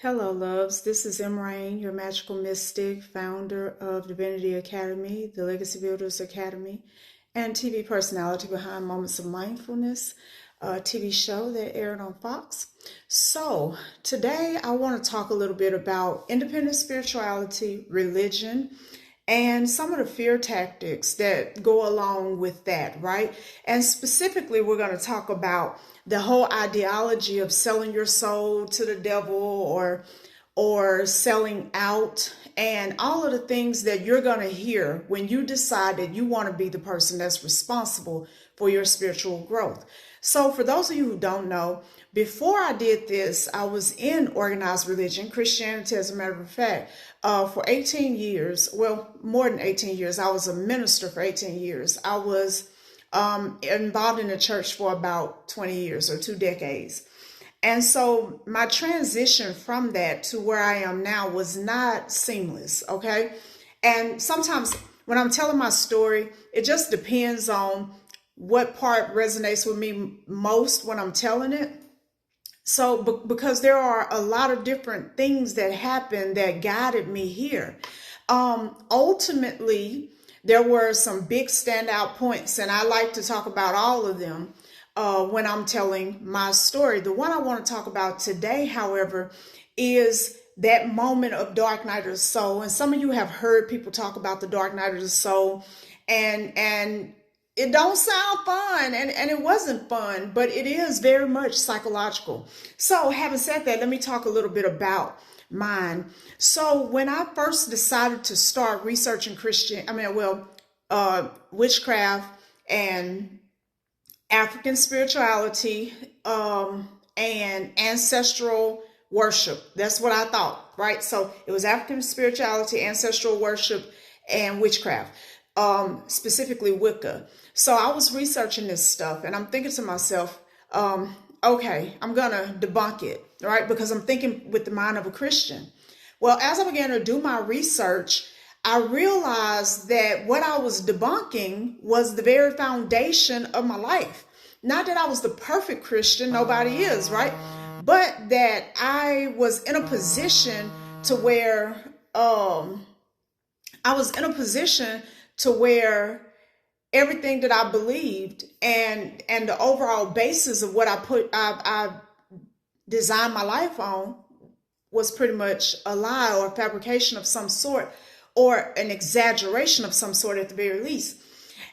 Hello, loves. This is M. Rain, your magical mystic, founder of Divinity Academy, the Legacy Builders Academy, and TV personality behind Moments of Mindfulness, a TV show that aired on Fox. So, today I want to talk a little bit about independent spirituality, religion, and some of the fear tactics that go along with that, right? And specifically, we're going to talk about the whole ideology of selling your soul to the devil or selling out and all of the things that you're going to hear when you decide that you want to be the person that's responsible for your spiritual growth. So for those of you who don't know, before I did this, I was in organized religion, Christianity, as a matter of fact, for 18 years. Well, more than 18 years. I was a minister for 18 years. I was involved in the church for about 20 years or 2 decades. And so my transition from that to where I am now was not seamless, okay? And sometimes when I'm telling my story, it just depends on what part resonates with me most when I'm telling it. So, because there are a lot of different things that happened that guided me here. Ultimately, there were some big standout points, and I like to talk about all of them when I'm telling my story. The one I want to talk about today, however, is that moment of dark night of the soul. And some of you have heard people talk about the dark night of the soul, and it don't sound fun, and it wasn't fun, but it is very much psychological. So having said that, let me talk a little bit about mine. So when I first decided to start researching witchcraft and African spirituality, and ancestral worship. That's what I thought, right? So it was African spirituality, ancestral worship, and witchcraft, specifically Wicca. So I was researching this stuff and I'm thinking to myself, okay, I'm going to debunk it, right? Because I'm thinking with the mind of a Christian. Well, as I began to do my research, I realized that what I was debunking was the very foundation of my life. Not that I was the perfect Christian, nobody is, right? But that I was in a position to where I was in a position to where everything that I believed and the overall basis of what I designed my life on was pretty much a lie or a fabrication of some sort or an exaggeration of some sort at the very least.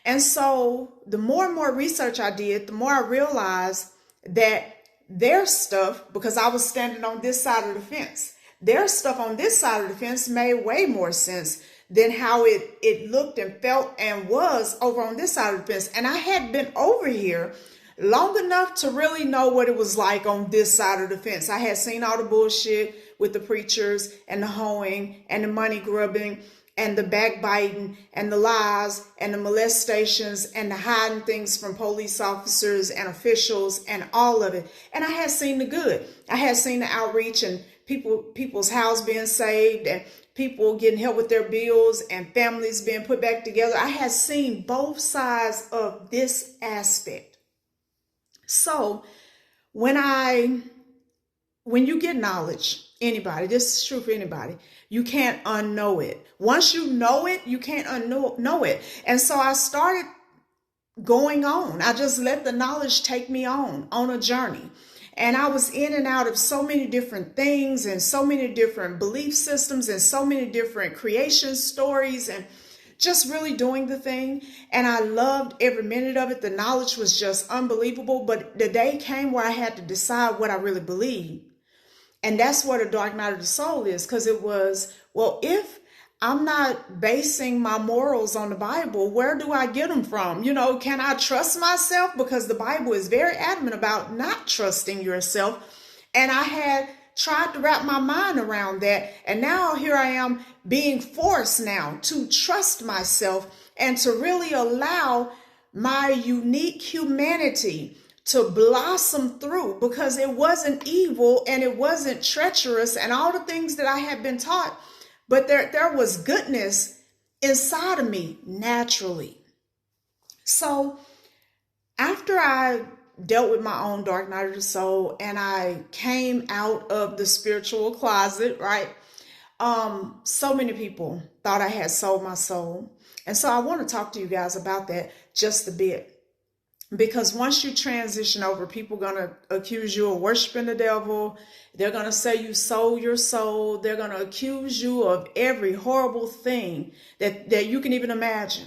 And so the more and more research I did, the more I realized that their stuff, because I was standing on this side of the fence, their stuff on this side of the fence made way more sense than how it looked and felt and was over on this side of the fence. And I had been over here long enough to really know what it was like on this side of the fence. I had seen all the bullshit with the preachers and the hoeing and the money grubbing and the backbiting and the lies and the molestations and the hiding things from police officers and officials and all of it. And I had seen the good. I had seen the outreach and people's house being saved and people getting help with their bills and families being put back together. I had seen both sides of this aspect. So when you get knowledge, anybody, this is true for anybody, you can't unknow it. Once you know it, you can't unknow it. And so I started going on. I just let the knowledge take me on a journey. And I was in and out of so many different things and so many different belief systems and so many different creation stories and just really doing the thing. And I loved every minute of it. The knowledge was just unbelievable. But the day came where I had to decide what I really believed. And that's what a dark night of the soul is, because it was, well, if I'm not basing my morals on the Bible, where do I get them from? Can I trust myself? Because the Bible is very adamant about not trusting yourself. And I had tried to wrap my mind around that. And now here I am being forced now to trust myself and to really allow my unique humanity to blossom through, because it wasn't evil and it wasn't treacherous and all the things that I had been taught, but there was goodness inside of me naturally. So after I dealt with my own dark night of the soul, and I came out of the spiritual closet, right? So many people thought I had sold my soul. And so I want to talk to you guys about that just a bit. Because once you transition over, people are going to accuse you of worshiping the devil. They're going to say you sold your soul. They're going to accuse you of every horrible thing that you can even imagine.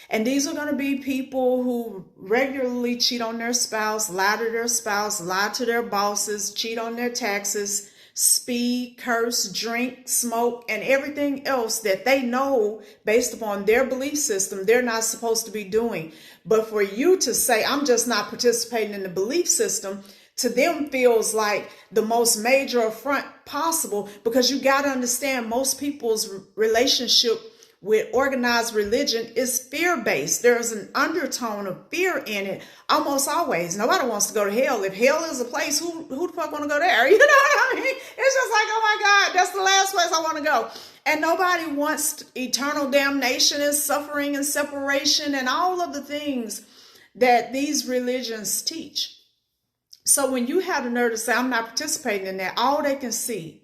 And these are going to be people who regularly cheat on their spouse, lie to their spouse, lie to their bosses, cheat on their taxes, speed, curse, drink, smoke, and everything else that they know based upon their belief system they're not supposed to be doing. But for you to say, I'm just not participating in the belief system, to them feels like the most major affront possible, because you got to understand most people's relationship with organized religion is fear-based. There's an undertone of fear in it almost always. Nobody wants to go to hell. If hell is a place, who the fuck want to go there? You know what I mean? It's just like, oh my God, that's the last place I want to go. And nobody wants eternal damnation and suffering and separation and all of the things that these religions teach. So when you have the nerve to say, I'm not participating in that, all they can see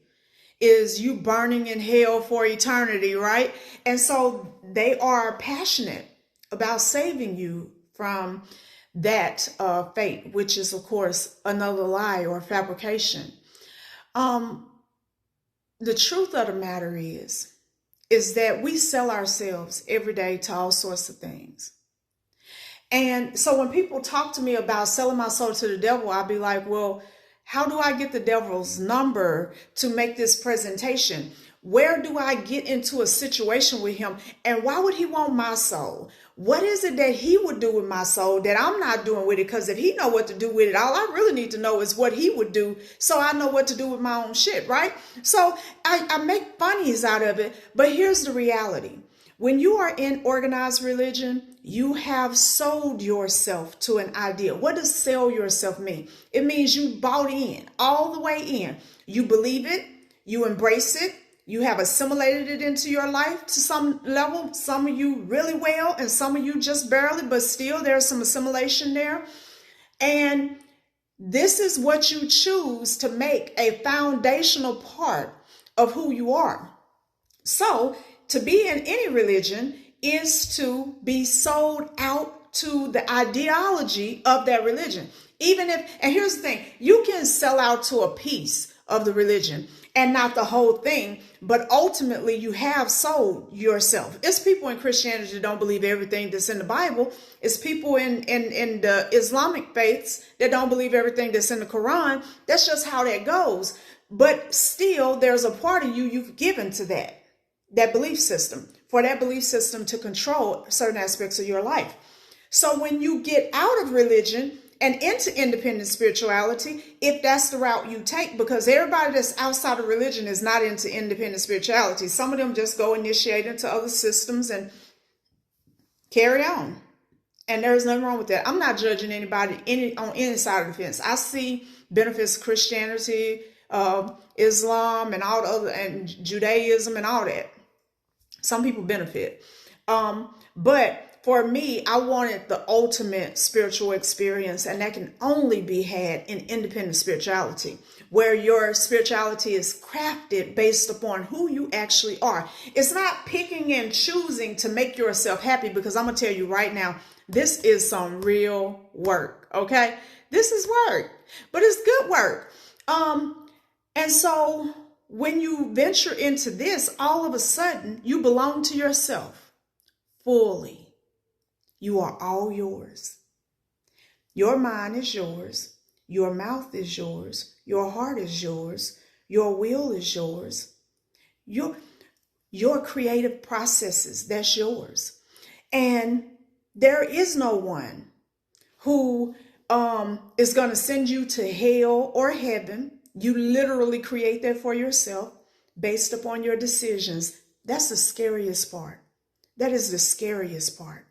is you burning in hell for eternity, right? And so they are passionate about saving you from that fate, which is, of course, another lie or fabrication. The truth of the matter is that we sell ourselves every day to all sorts of things. And so when people talk to me about selling my soul to the devil, I'll be like, well, how do I get the devil's number to make this presentation? Where do I get into a situation with him? And why would he want my soul? What is it that he would do with my soul that I'm not doing with it? Because if he know what to do with it, all I really need to know is what he would do, so I know what to do with my own shit, right? So I make funnies out of it, but here's the reality. When you are in organized religion, you have sold yourself to an idea. What does sell yourself mean? It means you bought in, all the way in. You believe it, you embrace it, you have assimilated it into your life to some level. Some of you really well, and some of you just barely, but still there's some assimilation there. And this is what you choose to make a foundational part of who you are. So to be in any religion is to be sold out to the ideology of that religion. Even if, and here's the thing, you can sell out to a piece of the religion and not the whole thing, but ultimately you have sold yourself. It's people in Christianity that don't believe everything that's in the Bible. It's people in the Islamic faiths that don't believe everything that's in the Quran. That's just how that goes. But still, there's a part of you've given to that belief system, for that belief system to control certain aspects of your life. So when you get out of religion and into independent spirituality, if that's the route you take, because everybody that's outside of religion is not into independent spirituality. Some of them just go initiate into other systems and carry on. And there's nothing wrong with that. I'm not judging anybody on any side of the fence. I see benefits of Christianity, Islam, and all the other, and Judaism and all that. Some people benefit. But for me, I wanted the ultimate spiritual experience, and that can only be had in independent spirituality, where your spirituality is crafted based upon who you actually are. It's not picking and choosing to make yourself happy, because I'm going to tell you right now, this is some real work, okay? This is work, but it's good work. And so when you venture into this, all of a sudden, you belong to yourself fully. You are all yours. Your mind is yours. Your mouth is yours. Your heart is yours. Your will is yours. Your creative processes, that's yours. And there is no one who is going to send you to hell or heaven. You literally create that for yourself based upon your decisions. That's the scariest part. That is the scariest part.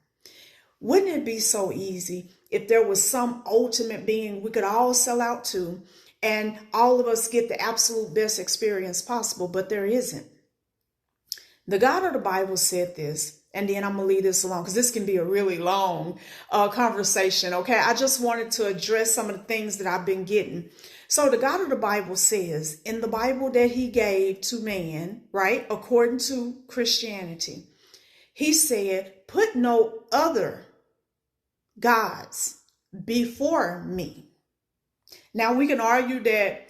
Wouldn't it be so easy if there was some ultimate being we could all sell out to and all of us get the absolute best experience possible? But there isn't. The God of the Bible said this and then I'm gonna leave this alone because this can be a really long conversation. Okay, I just wanted to address some of the things that I've been getting. So the God of the Bible says in the Bible that he gave to man, right, according to Christianity, he said, put no other gods before me. Now we can argue that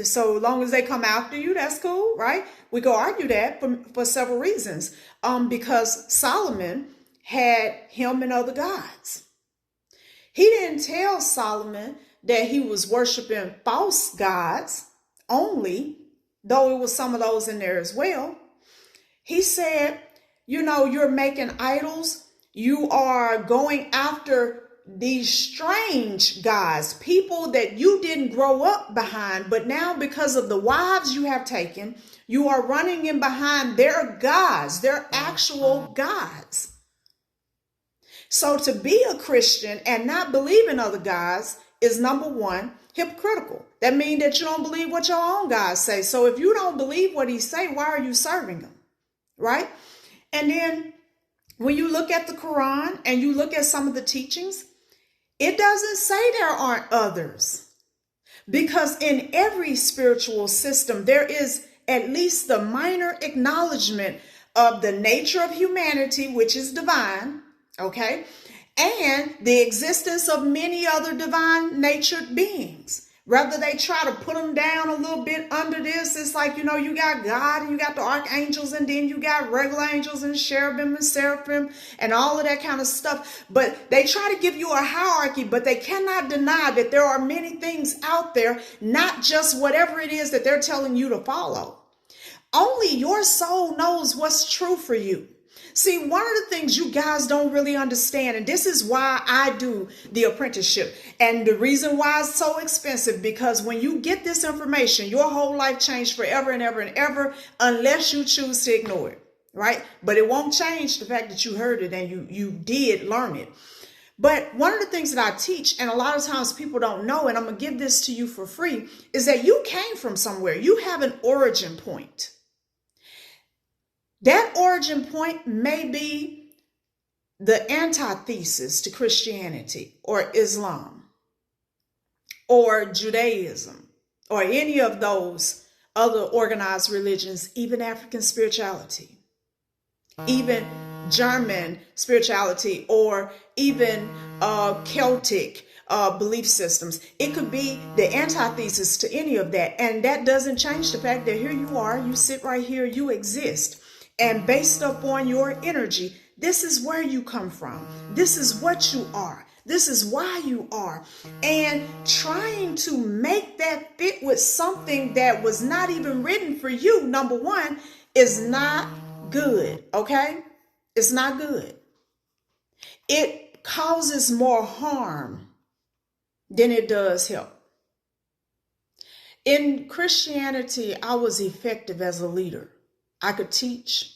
so long as they come after you, that's cool, right? We go argue that for several reasons. Because Solomon had him and other gods. He didn't tell Solomon that he was worshiping false gods only, though it was some of those in there as well. He said, you're making idols. You are going after these strange gods, people that you didn't grow up behind, but now because of the wives you have taken, you are running in behind their gods, their actual gods. So to be a Christian and not believe in other gods is, number one, hypocritical. That means that you don't believe what your own gods say. So if you don't believe what he say, why are you serving him? Right? And then when you look at the Quran and you look at some of the teachings, it doesn't say there aren't others, because in every spiritual system, there is at least the minor acknowledgement of the nature of humanity, which is divine, okay, and the existence of many other divine natured beings. Rather they try to put them down a little bit under this, it's like, you got God and you got the archangels and then you got regular angels and cherubim and seraphim and all of that kind of stuff. But they try to give you a hierarchy, but they cannot deny that there are many things out there, not just whatever it is that they're telling you to follow. Only your soul knows what's true for you. See, one of the things you guys don't really understand, and this is why I do the apprenticeship, and the reason why it's so expensive, because when you get this information, your whole life changed forever and ever and ever, unless you choose to ignore it, right? But it won't change the fact that you heard it and you did learn it. But one of the things that I teach, and a lot of times people don't know, and I'm going to give this to you for free, is that you came from somewhere. You have an origin point. That origin point may be the antithesis to Christianity or Islam or Judaism or any of those other organized religions, even African spirituality, even German spirituality, or even Celtic belief systems. It could be the antithesis to any of that. And that doesn't change the fact that here you are, you sit right here, you exist. And based upon your energy, this is where you come from. This is what you are. This is why you are. And trying to make that fit with something that was not even written for you, number one, is not good. Okay? It's not good. It causes more harm than it does help. In Christianity, I was effective as a leader. I could teach,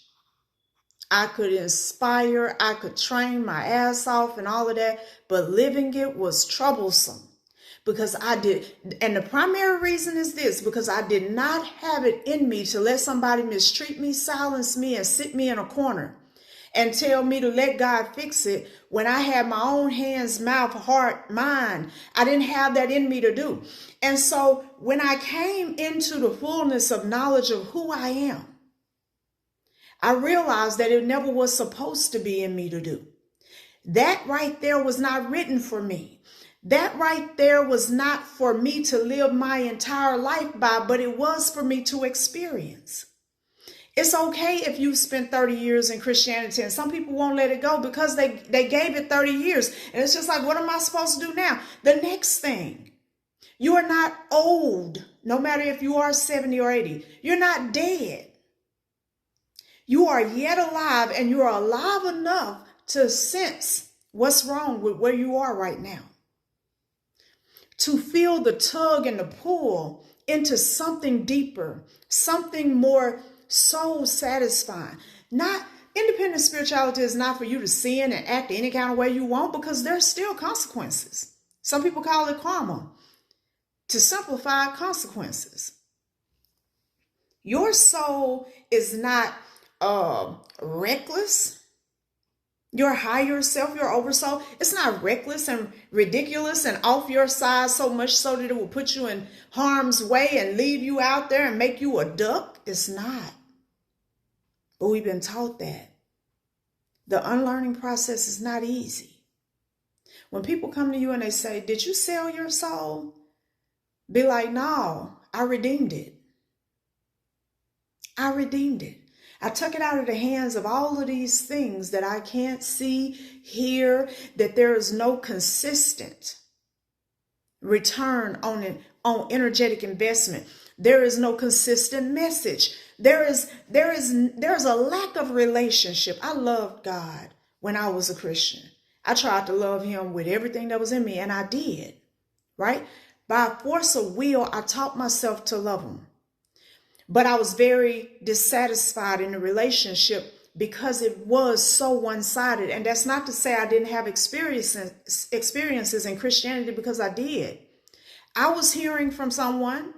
I could inspire, I could train my ass off and all of that, but living it was troublesome because I did. And the primary reason is this, because I did not have it in me to let somebody mistreat me, silence me, and sit me in a corner and tell me to let God fix it when I had my own hands, mouth, heart, mind. I didn't have that in me to do. And so when I came into the fullness of knowledge of who I am, I realized that it never was supposed to be in me to do. That right there was not written for me. That right there was not for me to live my entire life by, but it was for me to experience. It's okay if you spent 30 years in Christianity, and some people won't let it go because they gave it 30 years. And it's just like, what am I supposed to do now? The next thing. You are not old, no matter if you are 70 or 80. You're not dead. You are yet alive, and you are alive enough to sense what's wrong with where you are right now. To feel the tug and the pull into something deeper, something more soul satisfying. Not independent spirituality is not for you to sin and act any kind of way you want, because there's still consequences. Some people call it karma. To simplify, consequences. Your soul is not reckless. Your higher self, your oversoul, it's not reckless and ridiculous and off your side so much so that it will put you in harm's way and leave you out there and make you a duck. It's not. But we've been taught that. The unlearning process is not easy. When people come to you and they say, did you sell your soul? Be like, no, I redeemed it. I redeemed it. I took it out of the hands of all of these things that I can't see, hear, that there is no consistent return on energetic investment. There is no consistent message. There's a lack of relationship. I loved God when I was a Christian. I tried to love him with everything that was in me, and I did, right? By force of will, I taught myself to love him. But I was very dissatisfied in the relationship because it was so one-sided. And that's not to say I didn't have experiences in Christianity, because I did. I was hearing from someone.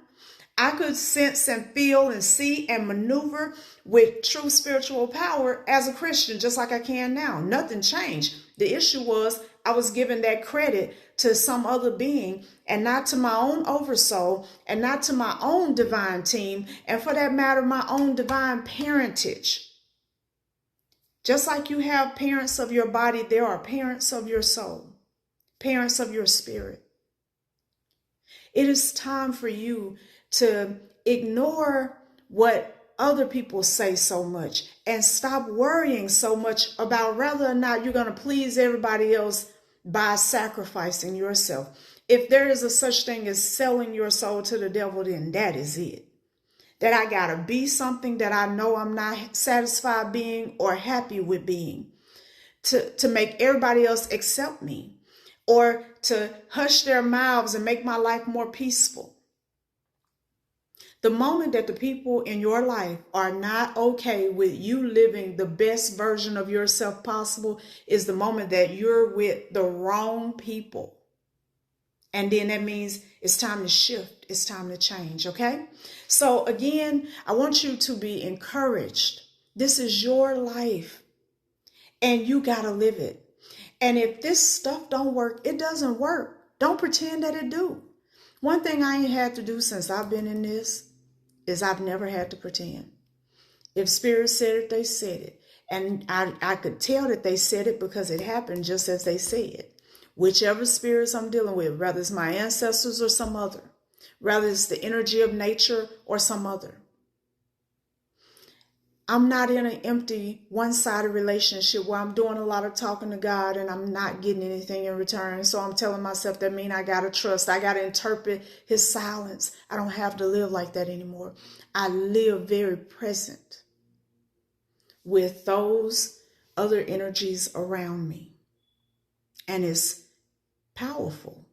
I could sense and feel and see and maneuver with true spiritual power as a Christian, just like I can now. Nothing changed. The issue was I was giving that credit to some other being and not to my own oversoul and not to my own divine team, and for that matter, my own divine parentage. Just like you have parents of your body, there are parents of your soul, parents of your spirit. It is time for you to ignore what other people say so much and stop worrying so much about whether or not you're going to please everybody else by sacrificing yourself. If there is a such thing as selling your soul to the devil, then that is it. That I got to be something that I know I'm not satisfied being or happy with being, to make everybody else accept me, or to hush their mouths and make my life more peaceful. The moment that the people in your life are not okay with you living the best version of yourself possible is the moment that you're with the wrong people. And then that means it's time to shift. It's time to change. Okay. So again, I want you to be encouraged. This is your life and you got to live it. And if this stuff don't work, it doesn't work. Don't pretend that it do. One thing I ain't had to do since I've been in this is I've never had to pretend. If spirit said it, they said it. And I could tell that they said it because it happened just as they said. Whichever spirits I'm dealing with, whether it's my ancestors or some other, whether it's the energy of nature or some other. I'm not in an empty, one-sided relationship where I'm doing a lot of talking to God and I'm not getting anything in return. So I'm telling myself that means I got to trust. I got to interpret his silence. I don't have to live like that anymore. I live very present with those other energies around me. And it's powerful.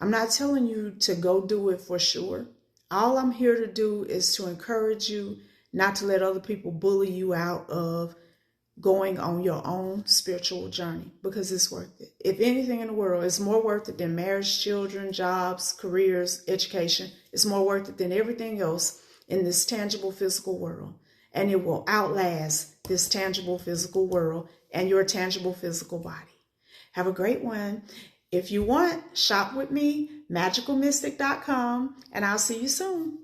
I'm not telling you to go do it for sure. All I'm here to do is to encourage you not to let other people bully you out of going on your own spiritual journey, because it's worth it. If anything in the world, it's more worth it than marriage, children, jobs, careers, education. It's more worth it than everything else in this tangible physical world. And it will outlast this tangible physical world and your tangible physical body. Have a great one. If you want, shop with me, magicalmystic.com, and I'll see you soon.